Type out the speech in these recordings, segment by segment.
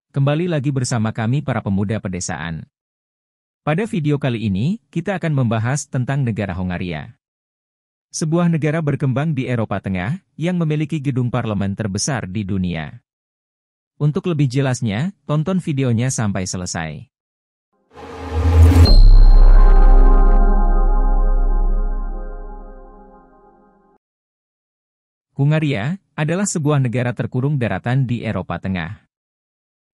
Kembali lagi bersama kami para pemuda pedesaan. Pada video kali ini, kita akan membahas tentang negara Hongaria. Sebuah negara berkembang di Eropa Tengah, yang memiliki gedung parlemen terbesar di dunia. Untuk lebih jelasnya, tonton videonya sampai selesai. Hongaria adalah sebuah negara terkurung daratan di Eropa Tengah.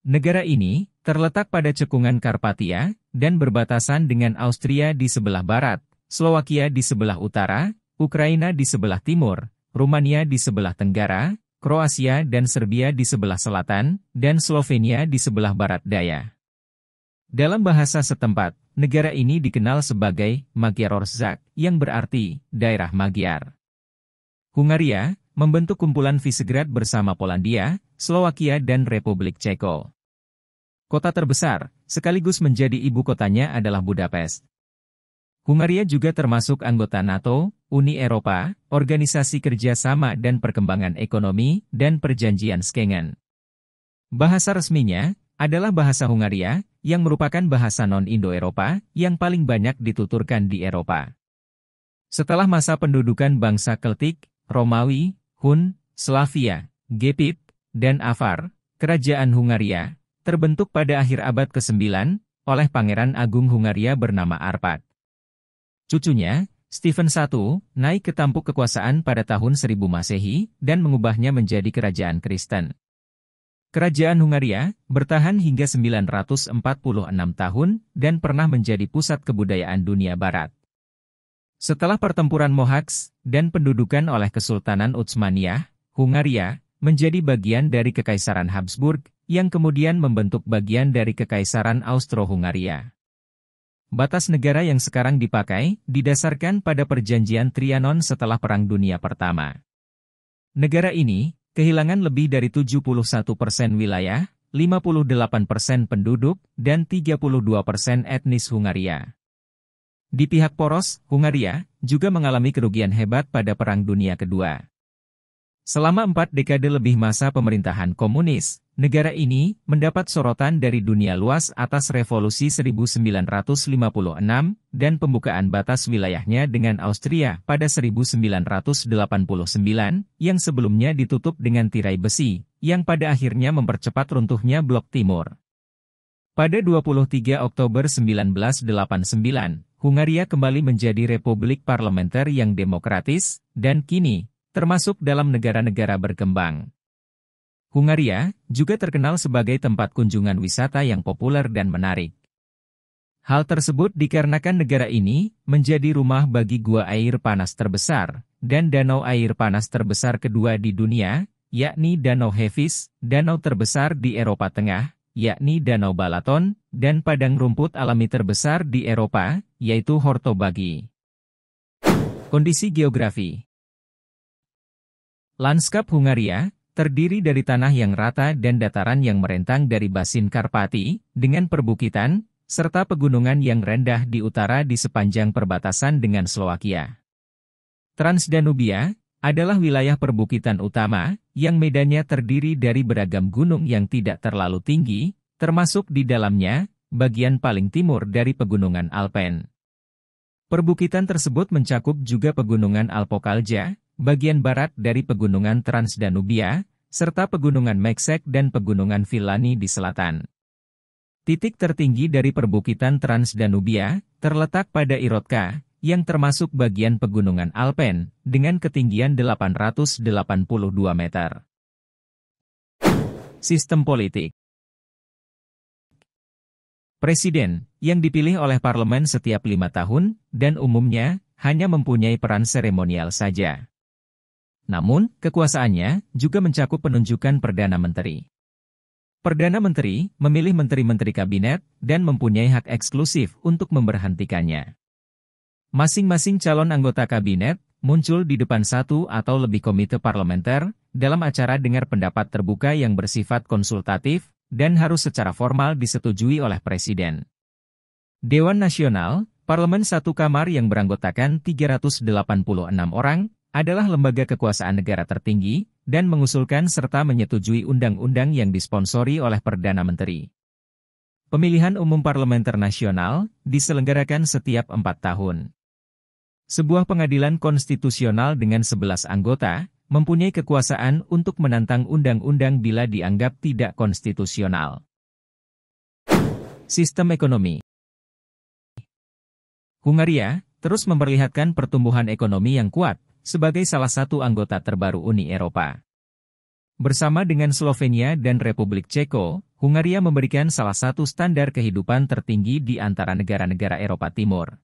Negara ini terletak pada cekungan Karpatia dan berbatasan dengan Austria di sebelah barat, Slowakia di sebelah utara, Ukraina di sebelah timur, Rumania di sebelah tenggara, Kroasia dan Serbia di sebelah selatan, dan Slovenia di sebelah barat daya. Dalam bahasa setempat, negara ini dikenal sebagai Magyarország, yang berarti daerah Magyar. Hongaria membentuk kumpulan Visegrad bersama Polandia, Slowakia dan Republik Ceko. Kota terbesar, sekaligus menjadi ibu kotanya adalah Budapest. Hongaria juga termasuk anggota NATO, Uni Eropa, Organisasi Kerjasama dan Perkembangan Ekonomi, dan Perjanjian Schengen. Bahasa resminya adalah bahasa Hongaria, yang merupakan bahasa non-Indo-Eropa, yang paling banyak dituturkan di Eropa. Setelah masa pendudukan bangsa Keltik, Romawi, Hun, Slavia, Gepid, dan Avar, kerajaan Hongaria terbentuk pada akhir abad ke-9 oleh Pangeran Agung Hongaria bernama Arpad. Cucunya, Stephen I, naik ke tampuk kekuasaan pada tahun 1000 Masehi dan mengubahnya menjadi kerajaan Kristen. Kerajaan Hongaria bertahan hingga 946 tahun dan pernah menjadi pusat kebudayaan dunia barat. Setelah pertempuran Mohacs dan pendudukan oleh Kesultanan Utsmaniyah, Hongaria menjadi bagian dari Kekaisaran Habsburg, yang kemudian membentuk bagian dari Kekaisaran Austro-Hungaria. Batas negara yang sekarang dipakai didasarkan pada Perjanjian Trianon setelah Perang Dunia Pertama. Negara ini kehilangan lebih dari 71% wilayah, 58% penduduk, dan 32% etnis Hungaria. Di pihak poros, Hongaria juga mengalami kerugian hebat pada Perang Dunia Kedua. Selama 4 dekade lebih masa pemerintahan komunis, negara ini mendapat sorotan dari dunia luas atas revolusi 1956 dan pembukaan batas wilayahnya dengan Austria pada 1989 yang sebelumnya ditutup dengan tirai besi, yang pada akhirnya mempercepat runtuhnya Blok Timur. Pada 23 Oktober 1989, Hongaria kembali menjadi republik parlementer yang demokratis, dan kini termasuk dalam negara-negara berkembang. Hongaria juga terkenal sebagai tempat kunjungan wisata yang populer dan menarik. Hal tersebut dikarenakan negara ini menjadi rumah bagi gua air panas terbesar, dan danau air panas terbesar kedua di dunia, yakni Danau Hevis, danau terbesar di Eropa Tengah, yakni Danau Balaton, dan padang rumput alami terbesar di Eropa, yaitu Hortobagi. Kondisi geografi. Lanskap Hongaria terdiri dari tanah yang rata dan dataran yang merentang dari Basin Karpati, dengan perbukitan, serta pegunungan yang rendah di utara di sepanjang perbatasan dengan Slowakia. Transdanubia adalah wilayah perbukitan utama, yang medannya terdiri dari beragam gunung yang tidak terlalu tinggi, termasuk di dalamnya, bagian paling timur dari pegunungan Alpen. Perbukitan tersebut mencakup juga pegunungan Alpokalja, bagian barat dari pegunungan Transdanubia, serta pegunungan Meksek dan pegunungan Villani di selatan. Titik tertinggi dari perbukitan Transdanubia terletak pada Irotka, yang termasuk bagian pegunungan Alpen, dengan ketinggian 882 meter. Sistem politik. Presiden, yang dipilih oleh parlemen setiap 5 tahun, dan umumnya hanya mempunyai peran seremonial saja. Namun, kekuasaannya juga mencakup penunjukan Perdana Menteri. Perdana Menteri memilih menteri-menteri kabinet dan mempunyai hak eksklusif untuk memberhentikannya. Masing-masing calon anggota kabinet muncul di depan satu atau lebih komite parlementer dalam acara dengar pendapat terbuka yang bersifat konsultatif dan harus secara formal disetujui oleh Presiden. Dewan Nasional, parlemen satu kamar yang beranggotakan 386 orang, adalah lembaga kekuasaan negara tertinggi, dan mengusulkan serta menyetujui undang-undang yang disponsori oleh Perdana Menteri. Pemilihan umum parlementer nasional diselenggarakan setiap 4 tahun. Sebuah pengadilan konstitusional dengan 11 anggota mempunyai kekuasaan untuk menantang undang-undang bila dianggap tidak konstitusional. Sistem ekonomi. Hungaria terus memperlihatkan pertumbuhan ekonomi yang kuat sebagai salah satu anggota terbaru Uni Eropa. Bersama dengan Slovenia dan Republik Ceko, Hungaria memberikan salah satu standar kehidupan tertinggi di antara negara-negara Eropa Timur.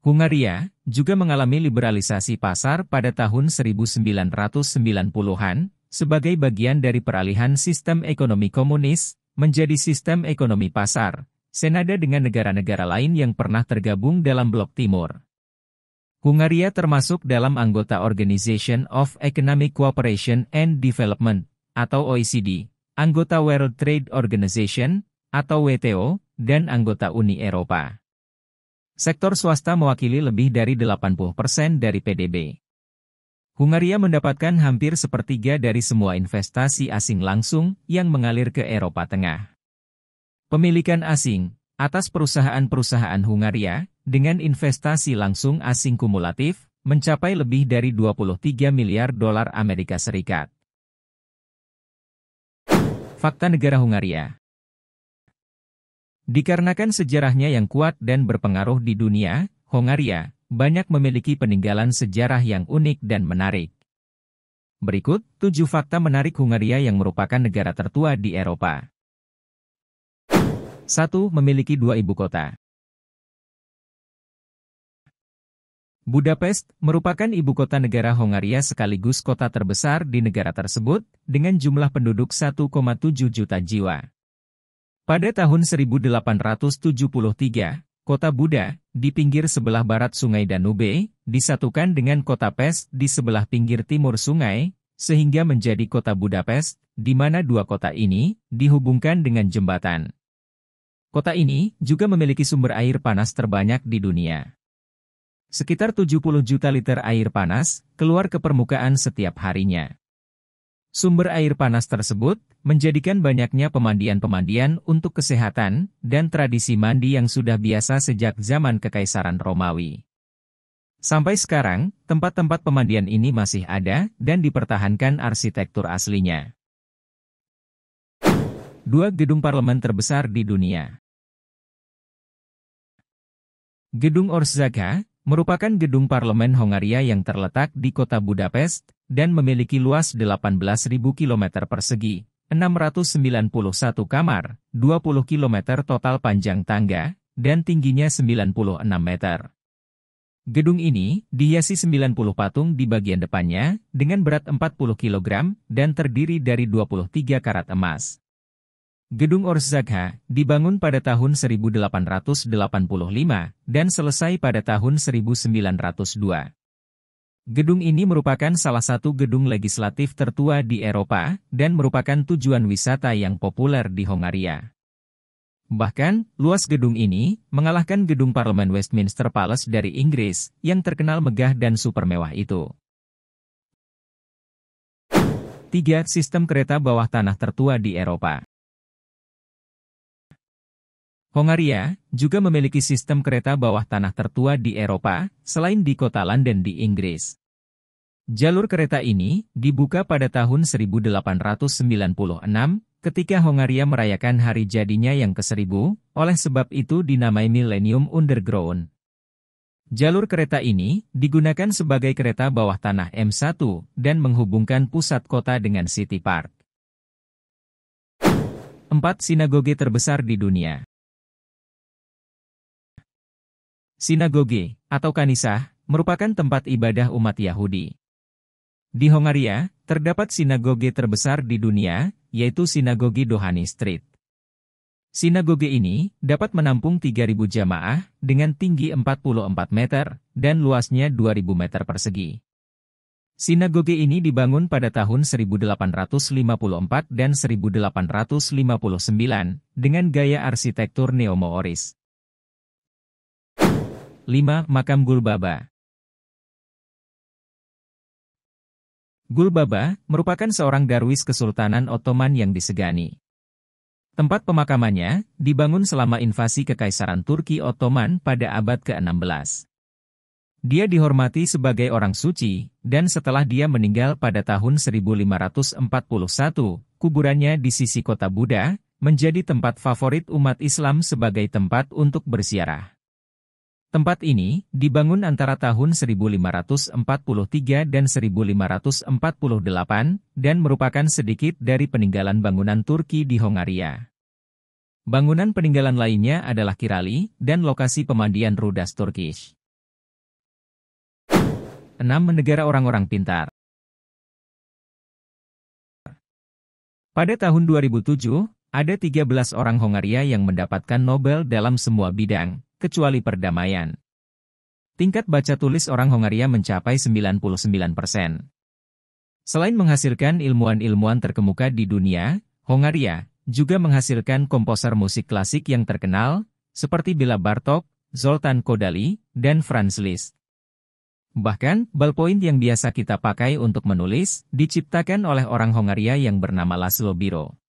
Hungaria juga mengalami liberalisasi pasar pada tahun 1990-an sebagai bagian dari peralihan sistem ekonomi komunis menjadi sistem ekonomi pasar, senada dengan negara-negara lain yang pernah tergabung dalam Blok Timur. Hungaria termasuk dalam anggota Organization of Economic Cooperation and Development, atau OECD, anggota World Trade Organization, atau WTO, dan anggota Uni Eropa. Sektor swasta mewakili lebih dari 80% dari PDB. Hungaria mendapatkan hampir sepertiga dari semua investasi asing langsung yang mengalir ke Eropa Tengah. Pemilikan asing atas perusahaan-perusahaan Hungaria dengan investasi langsung asing kumulatif mencapai lebih dari 23 miliar dolar Amerika Serikat. Fakta negara Hungaria. Dikarenakan sejarahnya yang kuat dan berpengaruh di dunia, Hungaria banyak memiliki peninggalan sejarah yang unik dan menarik. Berikut 7 fakta menarik Hungaria yang merupakan negara tertua di Eropa. 1. Memiliki 2 ibu kota. Budapest merupakan ibu kota negara Hungaria sekaligus kota terbesar di negara tersebut, dengan jumlah penduduk 1,7 juta jiwa. Pada tahun 1873, kota Buda, di pinggir sebelah barat Sungai Danube, disatukan dengan kota Pest di sebelah pinggir timur sungai, sehingga menjadi kota Budapest, di mana dua kota ini dihubungkan dengan jembatan. Kota ini juga memiliki sumber air panas terbanyak di dunia. Sekitar 70 juta liter air panas keluar ke permukaan setiap harinya. Sumber air panas tersebut menjadikan banyaknya pemandian-pemandian untuk kesehatan dan tradisi mandi yang sudah biasa sejak zaman Kekaisaran Romawi. Sampai sekarang, tempat-tempat pemandian ini masih ada dan dipertahankan arsitektur aslinya. 2. Gedung parlemen terbesar di dunia. Gedung Orszagha merupakan gedung parlemen Hongaria yang terletak di kota Budapest dan memiliki luas 18.000 km persegi, 691 kamar, 20 km total panjang tangga, dan tingginya 96 meter. Gedung ini dihiasi 90 patung di bagian depannya dengan berat 40 kg dan terdiri dari 23 karat emas. Gedung Orszagha dibangun pada tahun 1885 dan selesai pada tahun 1902. Gedung ini merupakan salah satu gedung legislatif tertua di Eropa dan merupakan tujuan wisata yang populer di Hongaria. Bahkan, luas gedung ini mengalahkan gedung parlemen Westminster Palace dari Inggris yang terkenal megah dan super mewah itu. 3. Sistem kereta bawah tanah tertua di Eropa. Hongaria juga memiliki sistem kereta bawah tanah tertua di Eropa, selain di kota London di Inggris. Jalur kereta ini dibuka pada tahun 1896, ketika Hongaria merayakan hari jadinya yang ke-1000, oleh sebab itu dinamai Millennium Underground. Jalur kereta ini digunakan sebagai kereta bawah tanah M1 dan menghubungkan pusat kota dengan City Park. 4. Sinagoge terbesar di dunia. Sinagoge, atau kanisah, merupakan tempat ibadah umat Yahudi. Di Hongaria, terdapat sinagoge terbesar di dunia, yaitu Sinagoge Dohany Street. Sinagoge ini dapat menampung 3.000 jamaah dengan tinggi 44 meter dan luasnya 2.000 meter persegi. Sinagoge ini dibangun pada tahun 1854 dan 1859 dengan gaya arsitektur neo-Maoris. 5. Makam Gulbaba. Gulbaba merupakan seorang darwis Kesultanan Ottoman yang disegani. Tempat pemakamannya dibangun selama invasi Kekaisaran Turki Ottoman pada abad ke-16. Dia dihormati sebagai orang suci, dan setelah dia meninggal pada tahun 1541, kuburannya di sisi kota Buda menjadi tempat favorit umat Islam sebagai tempat untuk berziarah. Tempat ini dibangun antara tahun 1543 dan 1548 dan merupakan sedikit dari peninggalan bangunan Turki di Hongaria. Bangunan peninggalan lainnya adalah Kirali dan lokasi pemandian Rudas Turkish. 6. Negara orang-orang pintar. Pada tahun 2007, ada 13 orang Hongaria yang mendapatkan Nobel dalam semua bidang, kecuali perdamaian. Tingkat baca tulis orang Hongaria mencapai 99%. Selain menghasilkan ilmuwan-ilmuwan terkemuka di dunia, Hongaria juga menghasilkan komposer musik klasik yang terkenal, seperti Béla Bartók, Zoltán Kodály, dan Franz Liszt. Bahkan, ballpoint yang biasa kita pakai untuk menulis, diciptakan oleh orang Hongaria yang bernama László Bíró.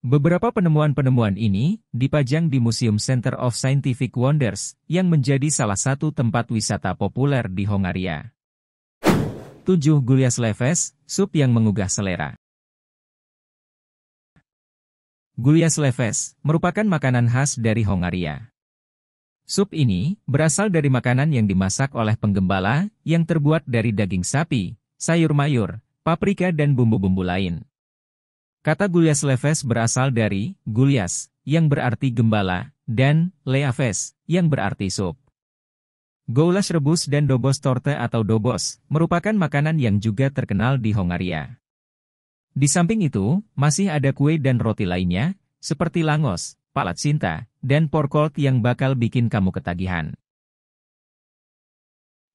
Beberapa penemuan-penemuan ini dipajang di Museum Center of Scientific Wonders, yang menjadi salah satu tempat wisata populer di Hongaria. 7. Gulyás leves, sup yang menggugah selera. Gulyás leves merupakan makanan khas dari Hongaria. Sup ini berasal dari makanan yang dimasak oleh penggembala, yang terbuat dari daging sapi, sayur mayur, paprika dan bumbu-bumbu lain. Kata Gulyás leves berasal dari Gulyás, yang berarti gembala, dan leves, yang berarti sup. Goulash rebus dan dobos torte atau dobos, merupakan makanan yang juga terkenal di Hongaria. Di samping itu, masih ada kue dan roti lainnya, seperti langos, palat sinta, dan porkolt yang bakal bikin kamu ketagihan.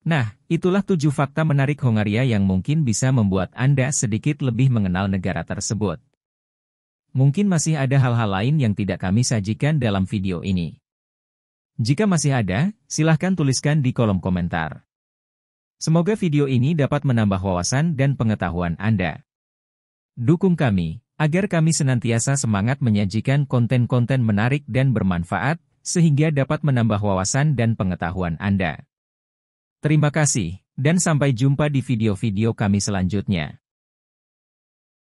Nah, itulah 7 fakta menarik Hongaria yang mungkin bisa membuat Anda sedikit lebih mengenal negara tersebut. Mungkin masih ada hal-hal lain yang tidak kami sajikan dalam video ini. Jika masih ada, silahkan tuliskan di kolom komentar. Semoga video ini dapat menambah wawasan dan pengetahuan Anda. Dukung kami, agar kami senantiasa semangat menyajikan konten-konten menarik dan bermanfaat, sehingga dapat menambah wawasan dan pengetahuan Anda. Terima kasih, dan sampai jumpa di video-video kami selanjutnya.